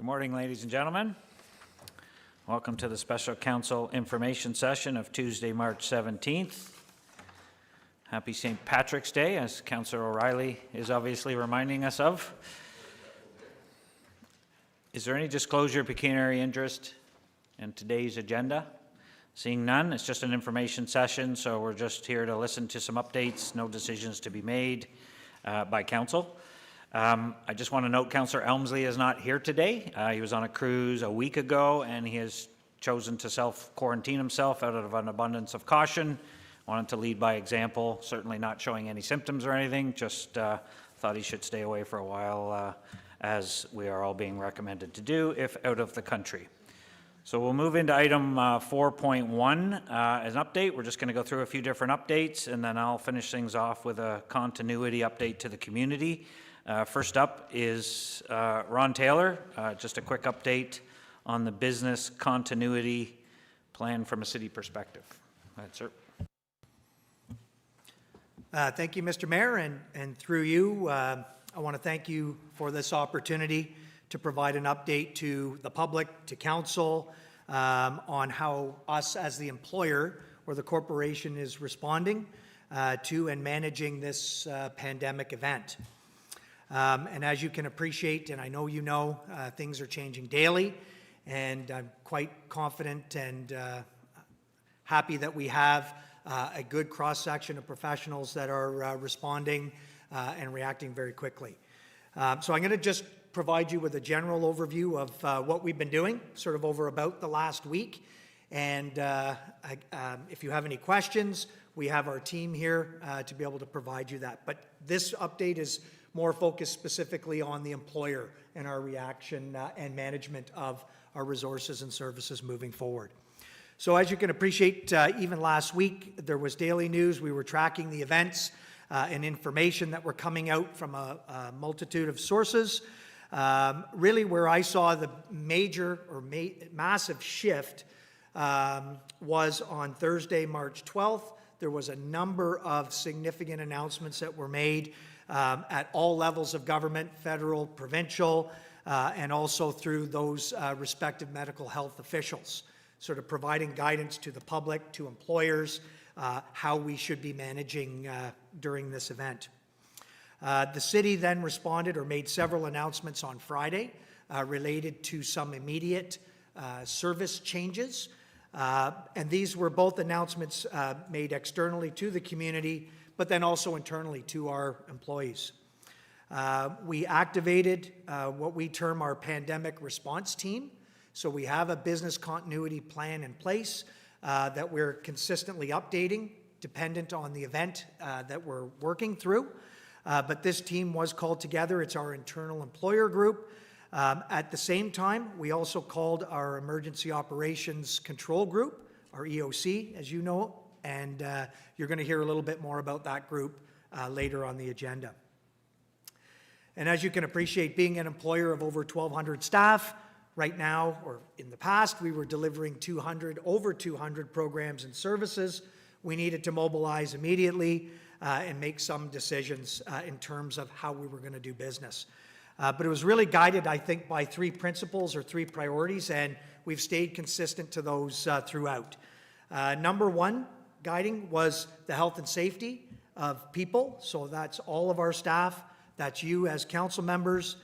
Good morning, ladies and gentlemen. Welcome to the Special Council Information Session of Tuesday, March 17th. Happy St. Patrick's Day, as Councillor O'Reilly is obviously reminding us of. Is there any disclosure of pecuniary interest in today's agenda? Seeing none, it's just an information session, so we're just here to listen to some updates, no decisions to be made by Council. I just want to note Councillor Elmsley is not here today. He was on a cruise a week ago and he has chosen to self-quarantine himself out of an abundance of caution. Wanted to lead by example, certainly not showing any symptoms or anything, just thought he should stay away for a while as we are all being recommended to do if out of the country. So we'll move into item 4.1 as an update. We're just going to go through a few different updates and then I'll finish things off with a continuity update to the community. First up is Ron Taylor. Just a quick update on the business continuity plan from a city perspective. Go ahead, sir. Thank you, Mr. Mayor, and through you, I want to thank you for this opportunity to provide an update to the public, to council, on how us as the employer or the corporation is responding to and managing this pandemic event. And as you can appreciate, and I know you know, things are changing daily, and I'm quite confident and happy that we have a good cross-section of professionals that are responding and reacting very quickly. So I'm going to just provide you with a general overview of what we've been doing, sort of over about the last week. And if you have any questions, we have our team here to be able to provide you that. But this update is more focused specifically on the employer and our reaction and management of our resources and services moving forward. So as you can appreciate, even last week, there was daily news. We were tracking the events and information that were coming out from a multitude of sources. Really where I saw the major or massive shift was on Thursday, March 12th. There was a number of significant announcements that were made at all levels of government, federal, provincial, and also through those respective medical health officials, sort of providing guidance to the public, to employers, how we should be managing during this event. The city then responded or made several announcements on Friday related to some immediate service changes. And these were both announcements made externally to the community, but then also internally to our employees. We activated what we term our pandemic response team. So we have a business continuity plan in place that we're consistently updating, dependent on the event that we're working through. But this team was called together. It's our internal employer group. At the same time, we also called our Emergency Operations Control Group, our EOC, as you know, and you're going to hear a little bit more about that group later on the agenda. And as you can appreciate, being an employer of over 1,200 staff, right now, or in the past, we were delivering over 200 programs and services. We needed to mobilize immediately and make some decisions in terms of how we were going to do business. But it was really guided, I think, by three principles or three priorities, and we've stayed consistent to those throughout. Number one, guiding was the health and safety of people. So that's all of our staff. That's you as council members,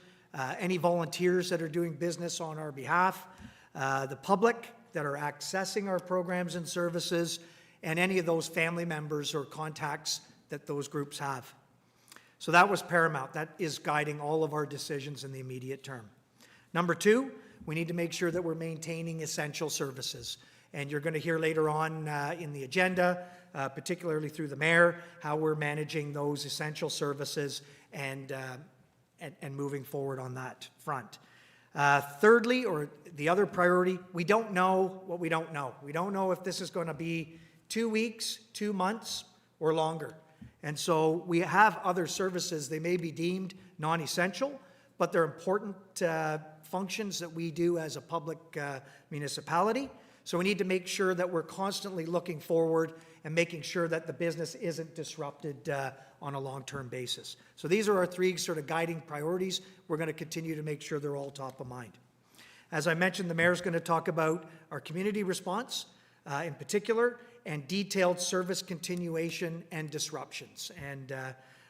any volunteers that are doing business on our behalf, the public that are accessing our programs and services, and any of those family members or contacts that those groups have. So that was paramount. That is guiding all of our decisions in the immediate term. Number two, we need to make sure that we're maintaining essential services. And you're going to hear later on in the agenda, particularly through the mayor, how we're managing those essential services and moving forward on that front. Thirdly, or the other priority, we don't know what we don't know. We don't know if this is going to be 2 weeks, 2 months, or longer. And so we have other services. They may be deemed non-essential, but they're important functions that we do as a public municipality. So we need to make sure that we're constantly looking forward and making sure that the business isn't disrupted on a long-term basis. So these are our three sort of guiding priorities. We're going to continue to make sure they're all top of mind. As I mentioned, the Mayor is going to talk about our community response in particular, and detailed service continuation and disruptions. And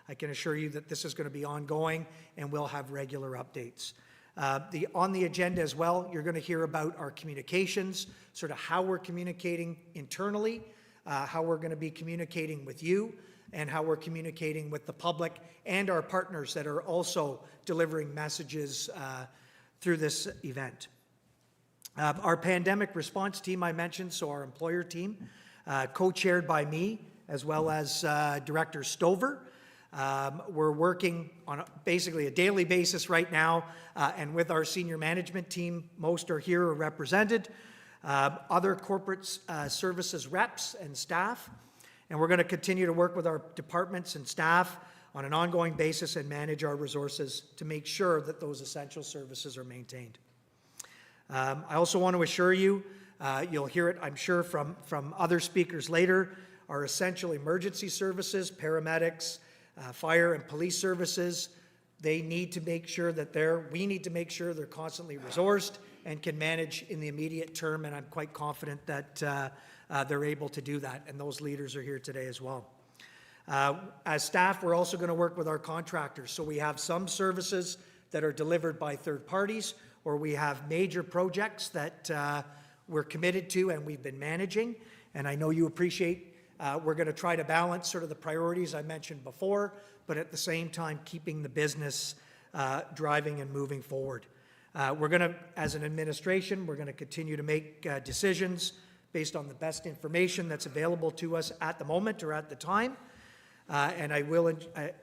I can assure you that this is going to be ongoing, and we'll have regular updates. On the agenda as well, you're going to hear about our communications, sort of how we're communicating internally, how we're going to be communicating with you, and how we're communicating with the public and our partners that are also delivering messages through this event. Our pandemic response team I mentioned, so our employer team, co-chaired by me as well as Director Stover. We're working on basically a daily basis right now, and with our senior management team, most are here or represented, other corporate services reps and staff, and we're going to continue to work with our departments and staff on an ongoing basis and manage our resources to make sure that those essential services are maintained. I also want to assure you, you'll hear it, I'm sure, from other speakers later, our essential emergency services, paramedics, fire and police services, they need to make sure that we need to make sure they're constantly resourced and can manage in the immediate term, and I'm quite confident that they're able to do that, and those leaders are here today as well. As staff, we're also going to work with our contractors, so we have some services that are delivered by third parties, or we have major projects that we're committed to and we've been managing, and I know you appreciate we're going to try to balance sort of the priorities I mentioned before, but at the same time keeping the business driving and moving forward. We're going to, as an administration, we're going to continue to make decisions based on the best information that's available to us at the moment or at the time, and I will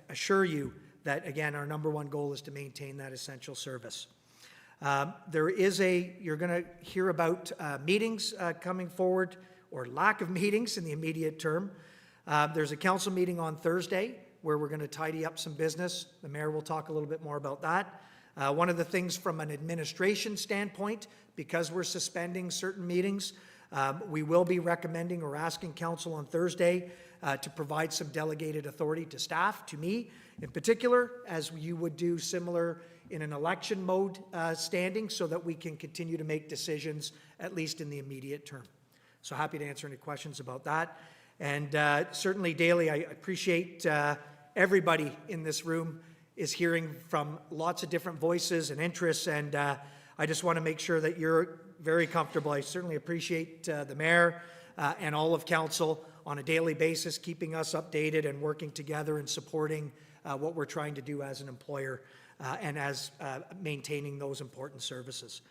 assure you that, again, our number one goal is to maintain that essential service. You're going to hear about meetings coming forward, or lack of meetings in the immediate term. There's a council meeting on Thursday where we're going to tidy up some business. The Mayor will talk a little bit more about that. One of the things from an administration standpoint, because we're suspending certain meetings, we will be recommending or asking council on Thursday to provide some delegated authority to staff, to me in particular, as you would do similar in an election mode standing, so that we can continue to make decisions, at least in the immediate term. So happy to answer any questions about that. And certainly daily, I appreciate everybody in this room is hearing from lots of different voices and interests, and I just want to make sure that you're very comfortable. I certainly appreciate the Mayor and all of council on a daily basis, keeping us updated and working together and supporting what we're trying to do as an employer and as maintaining those important services.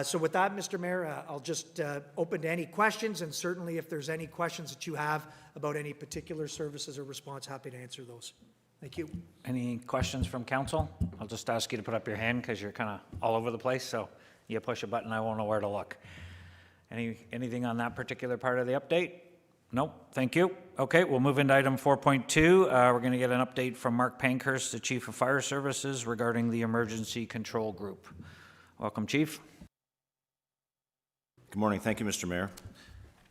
So with that, Mr. Mayor, I'll just open to any questions, and certainly if there's any questions that you have about any particular services or response, happy to answer those. Thank you. Any questions from council? I'll just ask you to put up your hand because you're kind of all over the place, so you push a button, I won't know where to look. Anything on that particular part of the update? Nope, thank you. Okay, we'll move into item 4.2. We're going to get an update from Mark Pankhurst, the Chief of Fire Services, regarding the Emergency Control Group. Welcome, Chief. Good morning. Thank you, Mr. Mayor.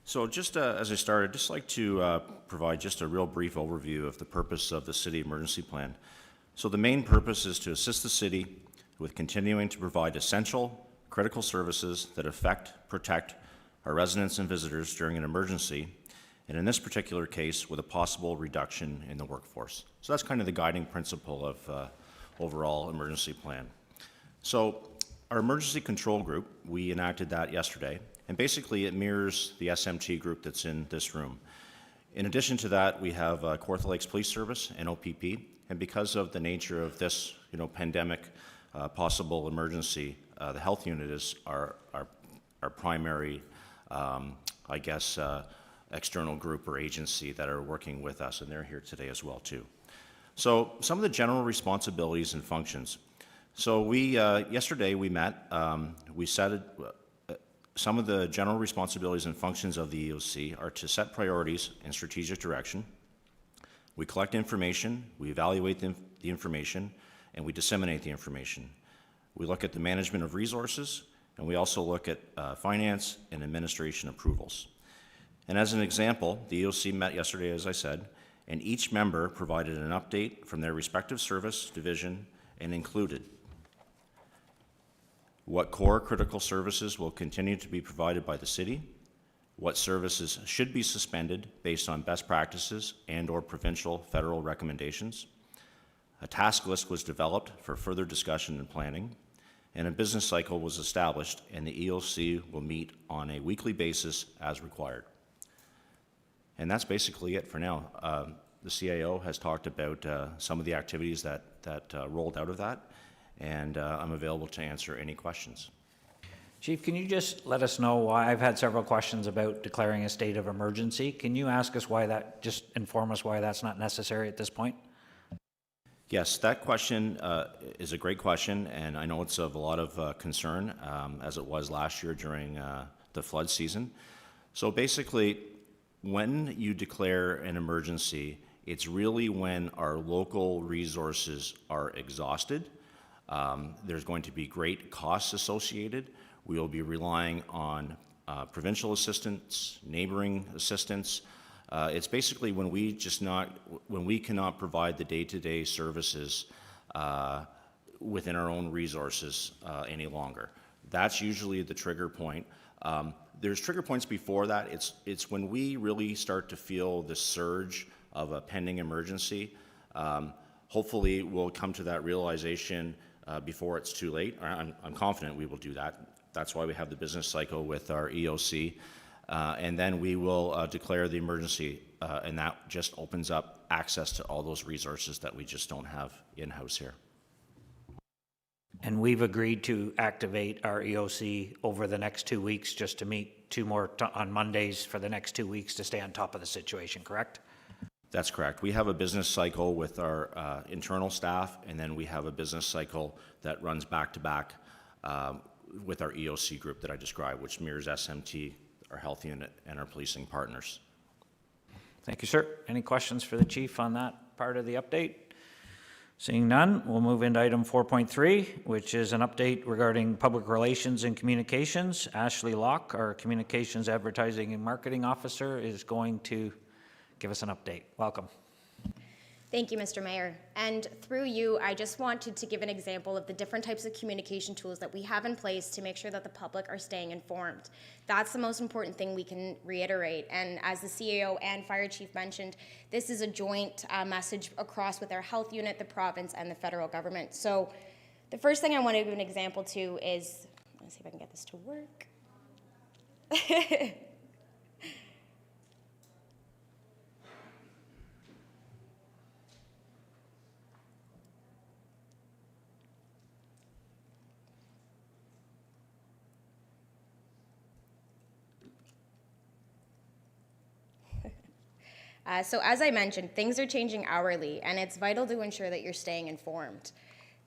So just as I started, I'd just like to provide just a real brief overview of the purpose of the City Emergency Plan. So the main purpose is to assist the City with continuing to provide essential, critical services that affect, protect our residents and visitors during an emergency, and in this particular case, with a possible reduction in the workforce. So that's kind of the guiding principle of overall emergency plan. So our emergency control group, we enacted that yesterday, and basically it mirrors the SMT group that's in this room. In addition to that, we have Kawartha Lakes Police Service and OPP, and because of the nature of this, pandemic possible emergency, the health unit is our primary, external group or agency that are working with us, and they're here today as well too. So some of the general responsibilities and functions. So yesterday we met, we set some of the general responsibilities and functions of the EOC are to set priorities and strategic direction. We collect information, we evaluate the information, and we disseminate the information. We look at the management of resources, and we also look at finance and administration approvals. And as an example, the EOC met yesterday, as I said, and each member provided an update from their respective service division and included what core critical services will continue to be provided by the city, what services should be suspended based on best practices and/or provincial federal recommendations. A task list was developed for further discussion and planning, and a business cycle was established, and the EOC will meet on a weekly basis as required. And that's basically it for now. The CAO has talked about some of the activities that rolled out of that, and I'm available to answer any questions. Chief, can you just let us know why, I've had several questions about declaring a state of emergency. Can you ask us why that, just inform us why that's not necessary at this point? Yes, that question is a great question, and I know it's of a lot of concern, as it was last year during the flood season. So basically, when you declare an emergency, it's really when our local resources are exhausted. There's going to be great costs associated. We will be relying on provincial assistance, neighboring assistance. It's basically when we cannot provide the day-to-day services within our own resources any longer. That's usually the trigger point. There's trigger points before that. It's when we really start to feel the surge of a pending emergency. Hopefully, we'll come to that realization before it's too late. I'm confident we will do that. That's why we have the business cycle with our EOC. And then we will declare the emergency, and that just opens up access to all those resources that we just don't have in-house here. And we've agreed to activate our EOC over the next 2 weeks, just to meet on Mondays for the next 2 weeks to stay on top of the situation, correct? That's correct. We have a business cycle with our internal staff, and then we have a business cycle that runs back-to-back with our EOC group that I described, which mirrors SMT, our health unit, and our policing partners. Thank you, sir. Any questions for the chief on that part of the update? Seeing none, we'll move into item 4.3, which is an update regarding public relations and communications. Ashley Locke, our communications advertising and marketing officer, is going to give us an update. Welcome. Thank you, Mr. Mayor. And through you, I just wanted to give an example of the different types of communication tools that we have in place to make sure that the public are staying informed. That's the most important thing we can reiterate. And as the CAO and Fire Chief mentioned, this is a joint message across with our health unit, the province, and the federal government. So the first thing I want to give an example to is, let me see if I can get this to work. So as I mentioned, things are changing hourly, and it's vital to ensure that you're staying informed.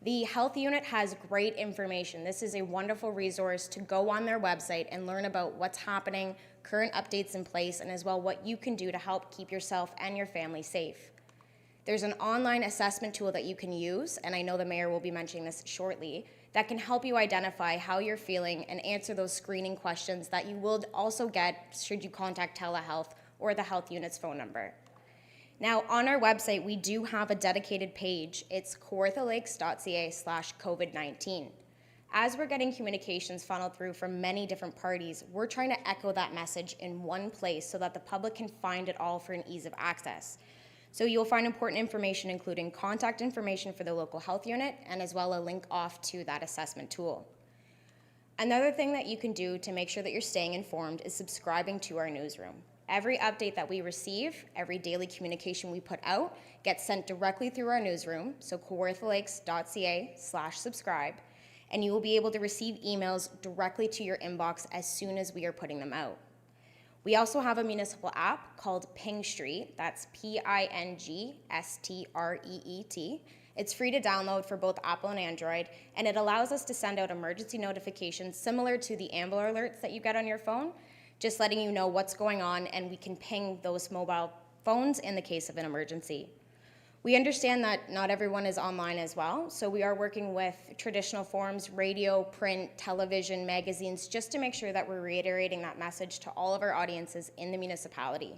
The health unit has great information. This is a wonderful resource to go on their website and learn about what's happening, current updates in place, and as well what you can do to help keep yourself and your family safe. There's an online assessment tool that you can use, and I know the mayor will be mentioning this shortly, that can help you identify how you're feeling and answer those screening questions that you will also get should you contact telehealth or the health unit's phone number. Now, on our website, we do have a dedicated page. It's kawarthalakes.ca/COVID-19. As we're getting communications funneled through from many different parties, we're trying to echo that message in one place so that the public can find it all for an ease of access. So you'll find important information, including contact information for the local health unit, and as well a link off to that assessment tool. Another thing that you can do to make sure that you're staying informed is subscribing to our newsroom. Every update that we receive, every daily communication we put out, gets sent directly through our newsroom, so kawarthalakes.ca/subscribe, and you will be able to receive emails directly to your inbox as soon as we are putting them out. We also have a municipal app called Ping Street, that's PINGSTREET. It's free to download for both Apple and Android, and it allows us to send out emergency notifications similar to the Amber Alerts that you get on your phone, just letting you know what's going on, and we can ping those mobile phones in the case of an emergency. We understand that not everyone is online as well, so we are working with traditional forms, radio, print, television, magazines, just to make sure that we're reiterating that message to all of our audiences in the municipality.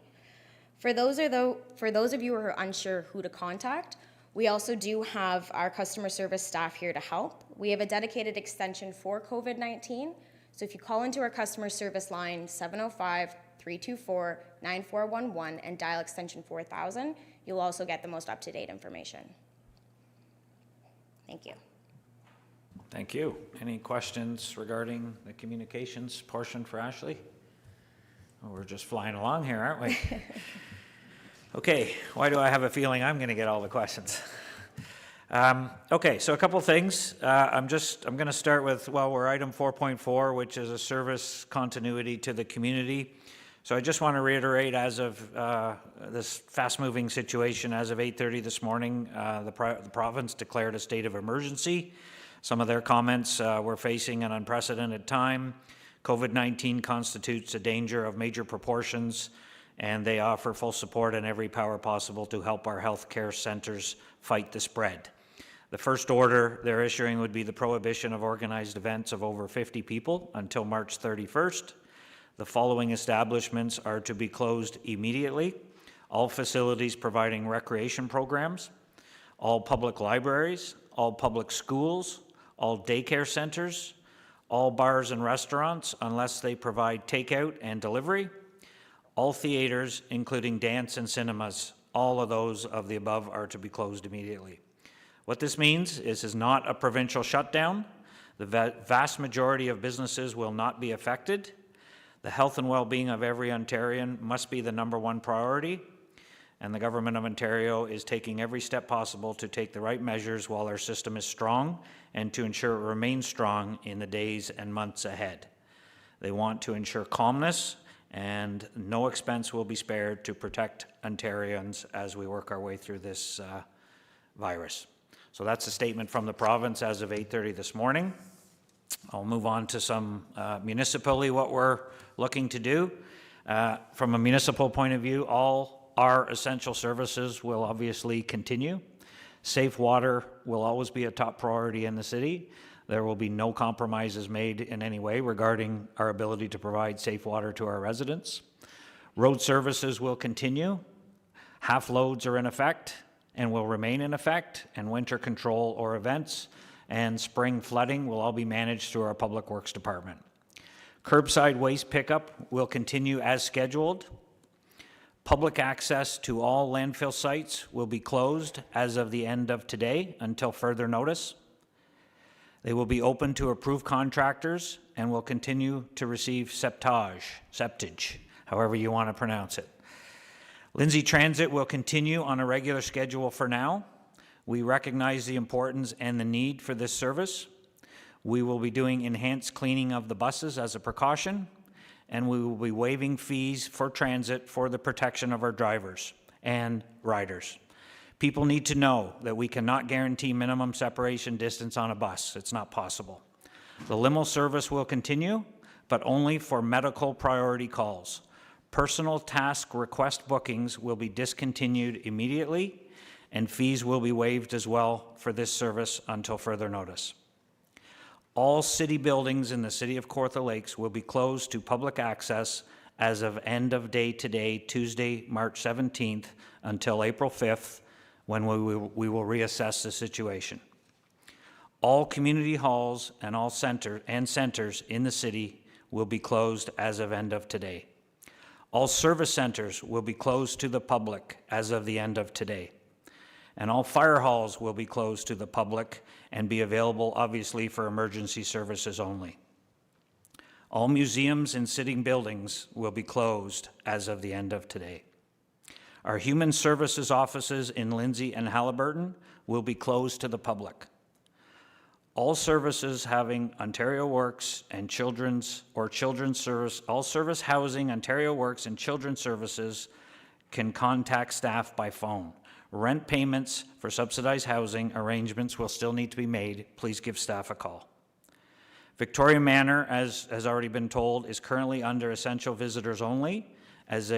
For those of you who are unsure who to contact, We also do have our customer service staff here to help. We have a dedicated extension for COVID-19. So if you call into our customer service line 705-324-9411 and dial extension 4000, you'll also get the most up-to-date information. Thank you. Thank you. Any questions regarding the communications portion for Ashley? Oh, we're just flying along here, aren't we? Okay, why do I have a feeling I'm going to get all the questions? Okay, so a couple things. I'm going to start with, well, we're item 4.4, which is a service continuity to the community. So I just want to reiterate, as of this fast-moving situation, as of 8:30 this morning, the province declared a state of emergency. Some of their comments, we're facing an unprecedented time. COVID-19 constitutes a danger of major proportions, and they offer full support and every power possible to help our healthcare centers fight the spread. The first order they're issuing would be the prohibition of organized events of over 50 people until March 31st. The following establishments are to be closed immediately: all facilities providing recreation programs, all public libraries, all public schools, all daycare centers, all bars and restaurants unless they provide takeout and delivery, all theaters, including dance and cinemas. All of those of the above are to be closed immediately. What this means is this is not a provincial shutdown. The vast majority of businesses will not be affected. The health and well-being of every Ontarian must be the #1 priority, and the Government of Ontario is taking every step possible to take the right measures while our system is strong and to ensure it remains strong in the days and months ahead. They want to ensure calmness, and no expense will be spared to protect Ontarians as we work our way through this virus. So that's a statement from the province as of 8:30 this morning. I'll move on to some municipally what we're looking to do. From a municipal point of view, all our essential services will obviously continue. Safe water will always be a top priority in the city. There will be no compromises made in any way regarding our ability to provide safe water to our residents. Road services will continue. Half loads are in effect and will remain in effect, and winter control or events and spring flooding will all be managed through our Public Works Department. Curbside waste pickup will continue as scheduled. Public access to all landfill sites will be closed as of the end of today until further notice. They will be open to approved contractors and will continue to receive septage, however you want to pronounce it. Lindsay Transit will continue on a regular schedule for now. We recognize the importance and the need for this service. We will be doing enhanced cleaning of the buses as a precaution, and we will be waiving fees for transit for the protection of our drivers and riders. People need to know that we cannot guarantee minimum separation distance on a bus. It's not possible. The limo service will continue, but only for medical priority calls. Personal task request bookings will be discontinued immediately, and fees will be waived as well for this service until further notice. All city buildings in the city of Kawartha Lakes will be closed to public access as of end of day today, Tuesday, March 17th, until April 5th, when we will reassess the situation. All community halls and all centers in the city will be closed as of end of today. All service centers will be closed to the public as of the end of today. And all fire halls will be closed to the public and be available, obviously, for emergency services only. All museums and sitting buildings will be closed as of the end of today. Our human services offices in Lindsay and Haliburton will be closed to the public. All services having Ontario Works and children's service, all service housing, Ontario Works and children's services can contact staff by phone. Rent payments for subsidized housing arrangements will still need to be made. Please give staff a call. Victoria Manor, as has already been told, is currently under essential visitors only, as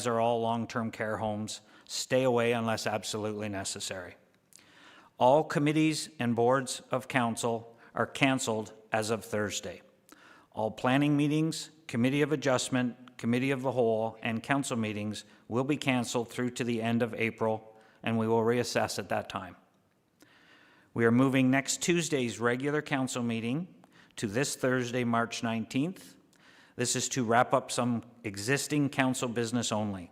are all long-term care homes. Stay away unless absolutely necessary. All committees and boards of council are canceled as of Thursday. All planning meetings, committee of adjustment, committee of the whole, and council meetings will be canceled through to the end of April, and we will reassess at that time. We are moving next Tuesday's regular council meeting to this Thursday, March 19th. This is to wrap up some existing council business only.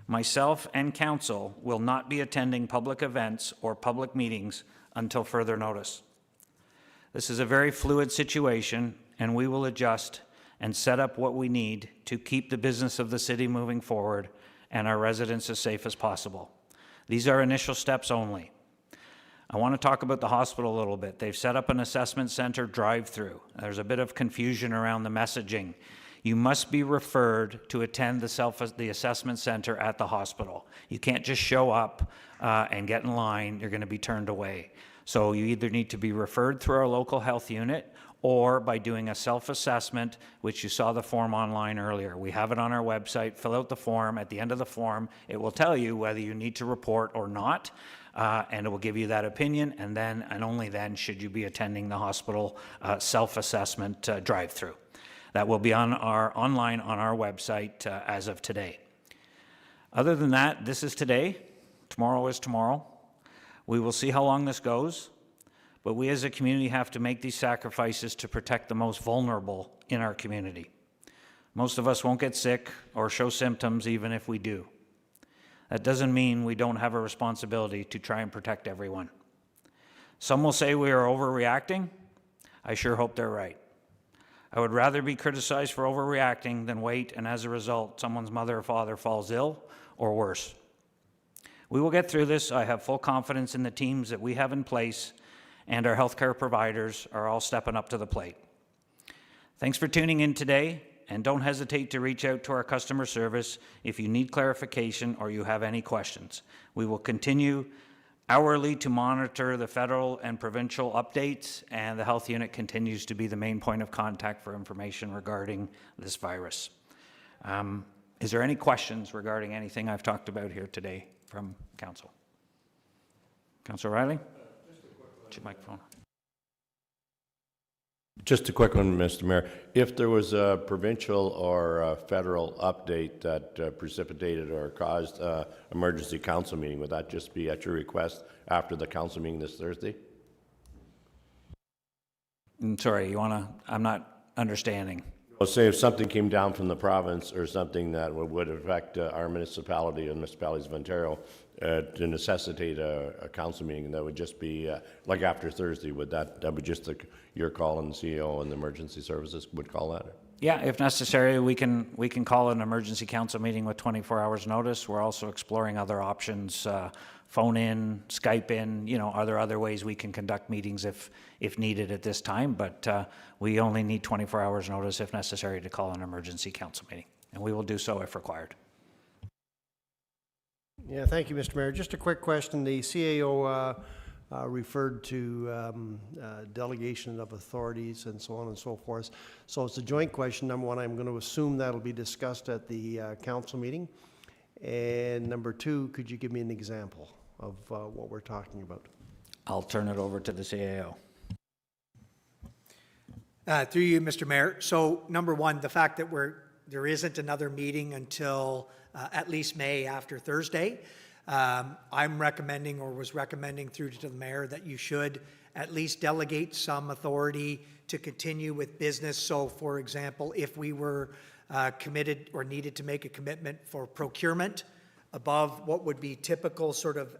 Myself and council will not be attending public events or public meetings until further notice. This is a very fluid situation, and we will adjust and set up what we need to keep the business of the city moving forward and our residents as safe as possible. These are initial steps only. I want to talk about the hospital a little bit. They've set up an assessment center drive-through. There's a bit of confusion around the messaging. You must be referred to attend the assessment center at the hospital. You can't just show up and get in line. You're going to be turned away. So you either need to be referred through our local health unit or by doing a self-assessment, which you saw the form online earlier. We have it on our website. Fill out the form. At the end of the form, it will tell you whether you need to report or not, and it will give you that opinion, and then and only then should you be attending the hospital self-assessment drive-through. That will be online on our website as of today. Other than that, this is today. Tomorrow is tomorrow. We will see how long this goes, but we as a community have to make these sacrifices to protect the most vulnerable in our community. Most of us won't get sick or show symptoms even if we do. That doesn't mean we don't have a responsibility to try and protect everyone. Some will say we are overreacting. I sure hope they're right. I would rather be criticized for overreacting than wait and as a result someone's mother or father falls ill or worse. We will get through this. I have full confidence in the teams that we have in place, and our healthcare providers are all stepping up to the plate. Thanks for tuning in today, and don't hesitate to reach out to our customer service if you need clarification or you have any questions. We will continue hourly to monitor the federal and provincial updates, and the health unit continues to be the main point of contact for information regarding this virus. Is there any questions regarding anything I've talked about here today from council? Councillor Riley? Just a microphone. Just a quick one, Mr. Mayor. If there was a provincial or a federal update that precipitated or caused an emergency council meeting, would that just be at your request after the council meeting this Thursday? Sorry, I'm not understanding. Well, say if something came down from the province or something that would affect our municipality and municipalities of Ontario to necessitate a council meeting, that would just be like after Thursday, that would just your call, and the CEO and the emergency services would call that? Yeah, if necessary, we can call an emergency council meeting with 24 hours notice. We're also exploring other options, phone in, Skype in, are there other ways we can conduct meetings if needed at this time, but we only need 24 hours notice if necessary to call an emergency council meeting, and we will do so if required. Yeah, thank you, Mr. Mayor. Just a quick question. The CAO referred to delegation of authorities and so on and so forth. So it's a joint question. Number one, I'm going to assume that'll be discussed at the council meeting. And number two, could you give me an example of what we're talking about? I'll turn it over to the CAO. Through you, Mr. Mayor. So number one, the fact that there isn't another meeting until at least May after Thursday. I'm recommending, or was recommending through to the mayor, that you should at least delegate some authority to continue with business. So for example, if we were committed or needed to make a commitment for procurement above what would be typical sort of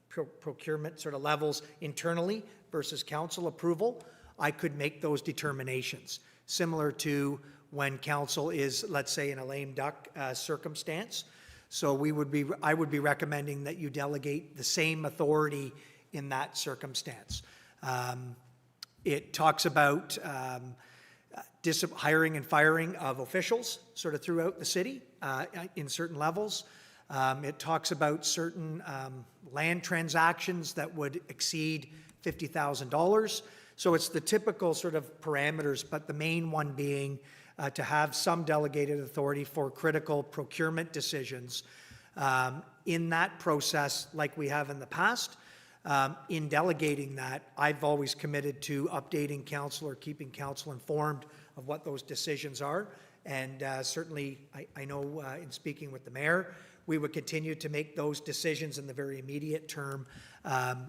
procurement sort of levels internally versus council approval, I could make those determinations, similar to when council is, let's say, in a lame duck circumstance. So I would be recommending that you delegate the same authority in that circumstance. It talks about hiring and firing of officials sort of throughout the city in certain levels. It talks about certain land transactions that would exceed $50,000. So it's the typical sort of parameters, but the main one being to have some delegated authority for critical procurement decisions. In that process, like we have in the past, in delegating that, I've always committed to updating council or keeping council informed of what those decisions are. And certainly, I know in speaking with the mayor, we would continue to make those decisions in the very immediate term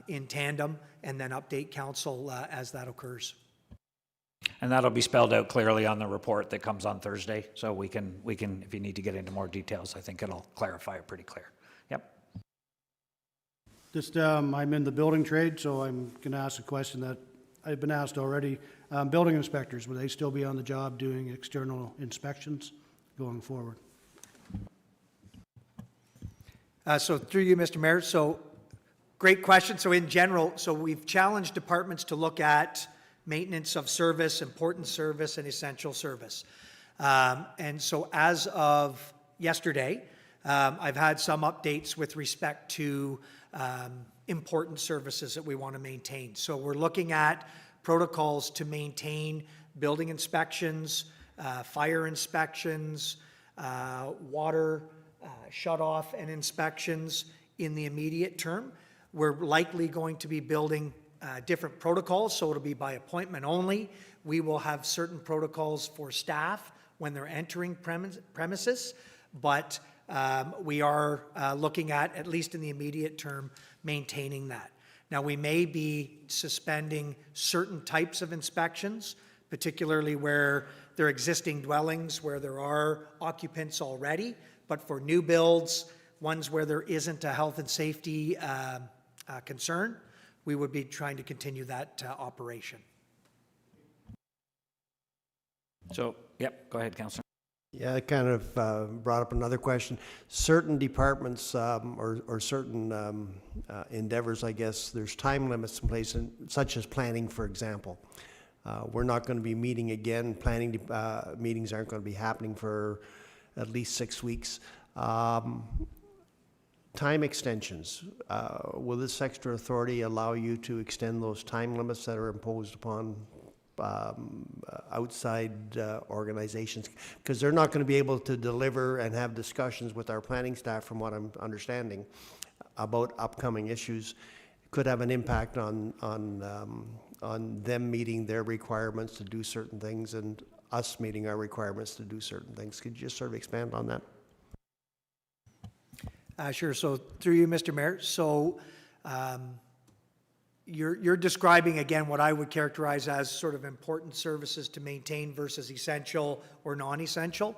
in tandem, and then update council as that occurs. And that'll be spelled out clearly on the report that comes on Thursday, so we can, if you need to get into more details, I think it'll clarify it pretty clear. Yep. Just, I'm in the building trade, so I'm going to ask a question that I've been asked already. Building inspectors, will they still be on the job doing external inspections going forward? So through you, Mr. Mayor, so great question. So in general, so we've challenged departments to look at maintenance of service, important service, and essential service. And so as of yesterday, I've had some updates with respect to important services that we want to maintain. So we're looking at protocols to maintain building inspections, fire inspections, water shut-off and inspections in the immediate term. We're likely going to be building different protocols, so it'll be by appointment only. We will have certain protocols for staff when they're entering premises, but we are looking at least in the immediate term, maintaining that. Now, we may be suspending certain types of inspections, particularly where there are existing dwellings where there are occupants already, but for new builds, ones where there isn't a health and safety concern, we would be trying to continue that operation. So, yep, go ahead, Councillor. Yeah, it kind of brought up another question. Certain departments or certain endeavors, I guess, there's time limits in place, such as planning, for example. We're not going to be meeting again. Planning meetings aren't going to be happening for at least 6 weeks. Time extensions. Will this extra authority allow you to extend those time limits that are imposed upon outside organizations? Because they're not going to be able to deliver and have discussions with our planning staff, from what I'm understanding, about upcoming issues. Could have an impact on them meeting their requirements to do certain things and us meeting our requirements to do certain things. Could you just sort of expand on that? Sure. So through you, Mr. Mayor. So you're describing again what I would characterize as sort of important services to maintain versus essential or non-essential.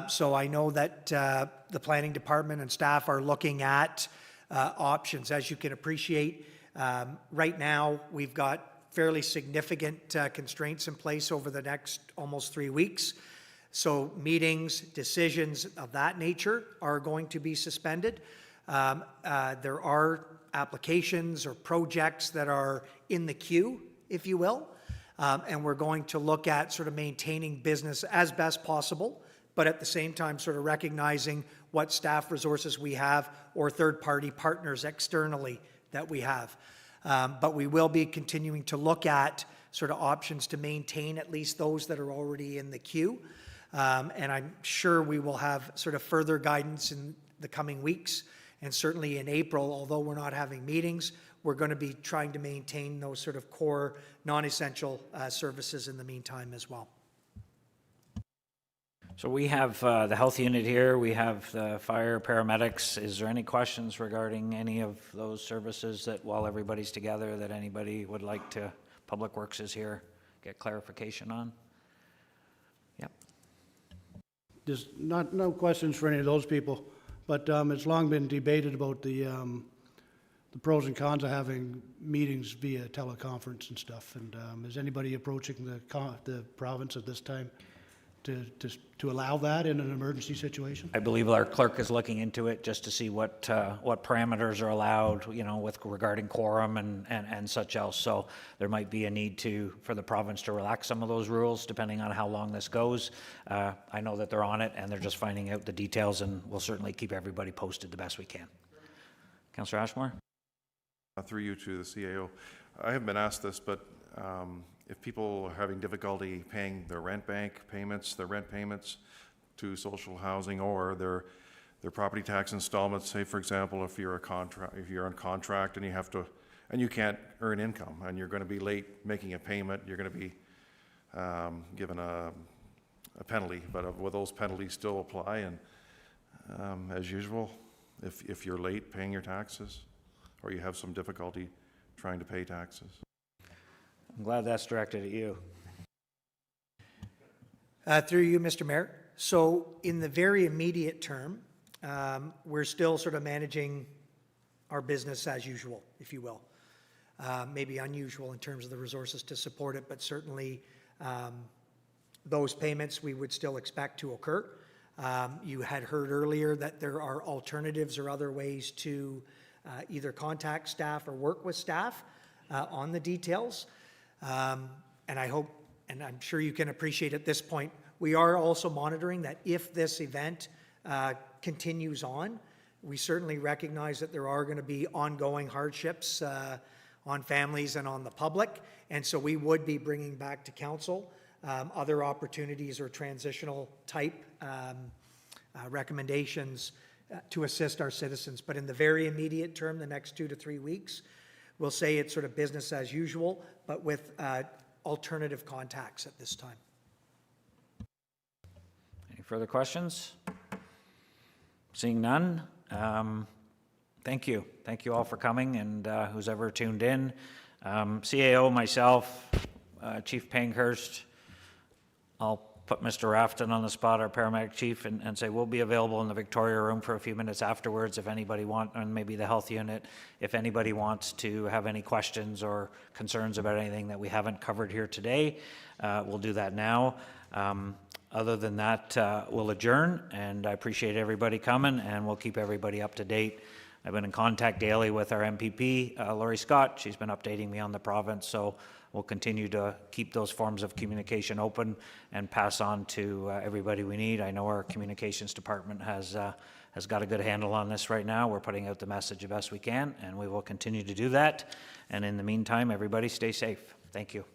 So I know that the planning department and staff are looking at options. As you can appreciate, right now we've got fairly significant constraints in place over the next almost 3 weeks. So meetings, decisions of that nature are going to be suspended. There are applications or projects that are in the queue, if you will, and we're going to look at sort of maintaining business as best possible, but at the same time sort of recognizing what staff resources we have or third-party partners externally that we have. But we will be continuing to look at sort of options to maintain at least those that are already in the queue. And I'm sure we will have sort of further guidance in the coming weeks. And certainly in April, although we're not having meetings, we're going to be trying to maintain those sort of core non-essential services in the meantime as well. So we have the health unit here, we have the fire paramedics. Is there any questions regarding any of those services that, while everybody's together, that anybody would like to, Public Works is here, get clarification on? Yep. There's no questions for any of those people, but it's long been debated about the pros and cons of having meetings via teleconference and stuff. And is anybody approaching the province at this time to allow that in an emergency situation? I believe our clerk is looking into it just to see what parameters are allowed, you know, with regarding quorum and such else. So there might be a need for the province to relax some of those rules depending on how long this goes. I know that they're on it and they're just finding out the details, and we'll certainly keep everybody posted the best we can. Councillor Ashmore? Through you to the CAO. I haven't been asked this, but if people are having difficulty paying their rent payments to social housing, or their property tax installments, say for example, if you're on contract and you can't earn income and you're going to be late making a payment, you're going to be given a penalty, but will those penalties still apply? And as usual, if you're late paying your taxes, or you have some difficulty trying to pay taxes. I'm glad that's directed at you. Through you, Mr. Mayor. So in the very immediate term, we're still sort of managing our business as usual, if you will. Maybe unusual in terms of the resources to support it, but certainly those payments we would still expect to occur. You had heard earlier that there are alternatives or other ways to either contact staff or work with staff on the details. And I hope, and I'm sure you can appreciate at this point, we are also monitoring that if this event continues on, we certainly recognize that there are going to be ongoing hardships on families and on the public. And so we would be bringing back to council other opportunities or transitional type recommendations to assist our citizens. But in the very immediate term, the next 2 to 3 weeks, we'll say it's sort of business as usual, but with alternative contacts at this time. Any further questions? Seeing none, thank you. Thank you all for coming, and who's ever tuned in. CAO, myself, Chief Pankhurst, I'll put Mr. Rafton on the spot, our paramedic chief, and say we'll be available in the Victoria room for a few minutes afterwards if anybody and maybe the health unit, if anybody wants to have any questions or concerns about anything that we haven't covered here today, we'll do that now. Other than that, we'll adjourn, and I appreciate everybody coming, and we'll keep everybody up to date. I've been in contact daily with our MPP, Laurie Scott. She's been updating me on the province, so we'll continue to keep those forms of communication open and pass on to everybody we need. I know our communications department has got a good handle on this right now. We're putting out the message the best we can, and we will continue to do that. And in the meantime, everybody stay safe. Thank you.